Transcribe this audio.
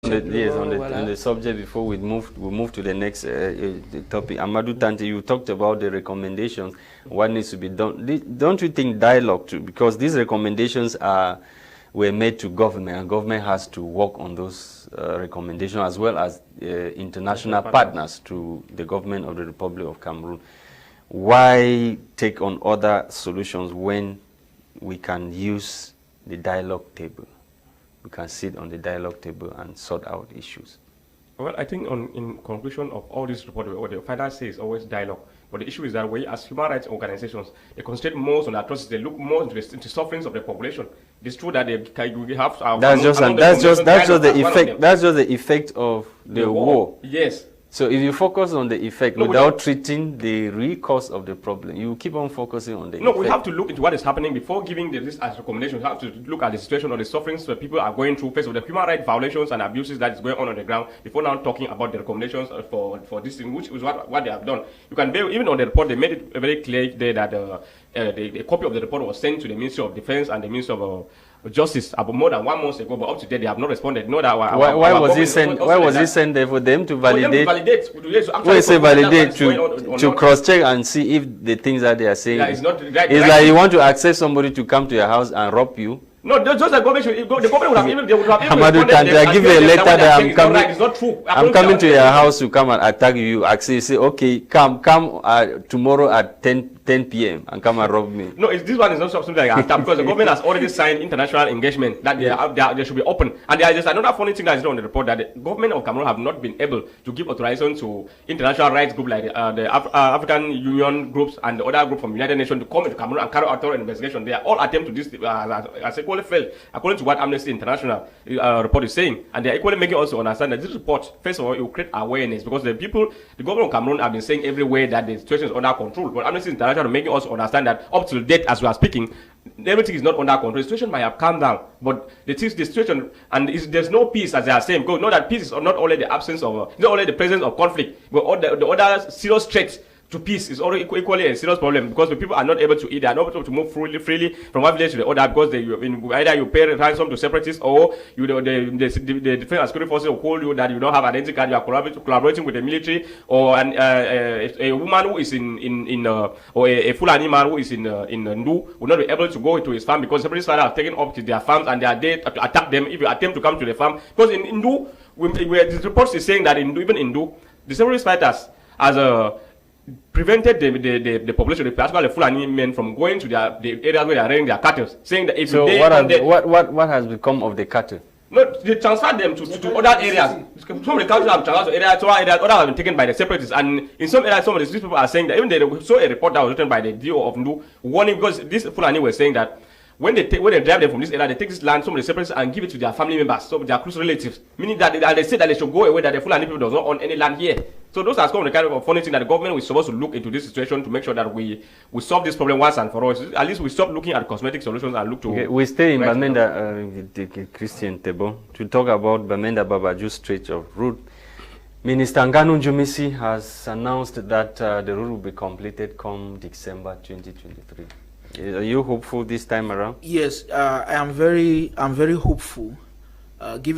On the subject before we move to the next the topic. Amadou Tante, you talked about the recommendations, what needs to be done. Don't you think dialogue too? Because these recommendations were made to government, and government has to work on those recommendations as well as international partners to the government of the Republic of Cameroon. Why take on other solutions when we can use the dialogue table? We can sit on the dialogue table and sort out issues. Well, I think in conclusion of all this report, what the final say is always dialogue. But the issue is that we, as human rights organizations, they concentrate most on atrocities. They look more into the sufferings of the population. It's true that we have. That's just the effect of the war. Yes. So if you focus on the effect without treating the real cause of the problem, you keep on focusing on the effect. We have to look into what is happening before giving this as recommendations. We have to look at the situation or the sufferings that people are going through, face of the human rights violations and abuses that is going on the ground, before now talking about the recommendations for this thing, which is what they have done. You can even on the report, they made it very clear there that a copy of the report was sent to the Ministry of Defense and the Ministry of Justice about more than 1 month ago, but up to date they have not responded. Why was it sent there for them to validate? To cross-check and see if the things that they are saying. Yeah, it's not right. It's like you want to access somebody to come to your house and rob you. No, just the government should. The government would have even. They would have even. Amadou Tante, I give you a letter that I'm coming. It's not true. I'm coming to your house to come and attack you. Actually, say, okay, come tomorrow at 10 p.m. and come and rob me. No, this one is not something like attack because the government has already signed international engagement that they should be open. And there is just another funny thing that is not on the report, that the government of Cameroon have not been able to give authorization to international rights groups like the African Union groups and the other group from United Nations to come into Cameroon and carry out thorough investigation. They are all attempt to this as equally failed, according to what Amnesty International report is saying. And they are equally making us understand that this report, first of all, it will create awareness, because the government of Cameroon have been saying everywhere that the situation is under control. But Amnesty International are making us understand that up to date, as we are speaking, everything is not under control. The situation might have calmed down, but the situation, and there's no peace, as they are saying. Because know that peace is not only the absence of, not only the presence of conflict, but all the other serious threats to peace is already equally a serious problem, because the people are not able to eat, they are not able to move freely from one village to the other, because either you pay ransom to separatists, or the defense and security forces will call you that you don't have identity card, you are collaborating with the military, or a woman who is or a Fulani man who is in Ndu will not be able to go to his farm, because separatists have taken up to their farms and they are there to attack them if you attempt to come to the farm. Because in Ndu, the reports is saying that even in Ndu, the separatist fighters prevented the population, particularly the Fulani men, from going to the areas where they are rearing their cattle, saying that if what has become of the cattle? No, they transferred them to other areas. Some of the cattle have transferred to areas, others have been taken by the separatists, and in some areas, some of these people are saying that even they saw a report that was written by the DO of Ndu warning, because these Fulani were saying that when they drive them from this area, they take this land, some of the separatists, and give it to their family members, some of their close relatives, meaning that they say that they should go away, that the Fulani people does not own any land here. So those are some of the kind of funny thing that the government is supposed to look into this situation to make sure that we solve this problem once and for all. At least we stop looking at cosmetic solutions and look to... Okay, we stay in Bamenda, Christian Tebo, to talk about Bamenda Babaju Stretch of route. Minister Nganu Jumisi has announced that the route will be completed come December 2023. Are you hopeful this time around? Yes, I'm very hopeful. Given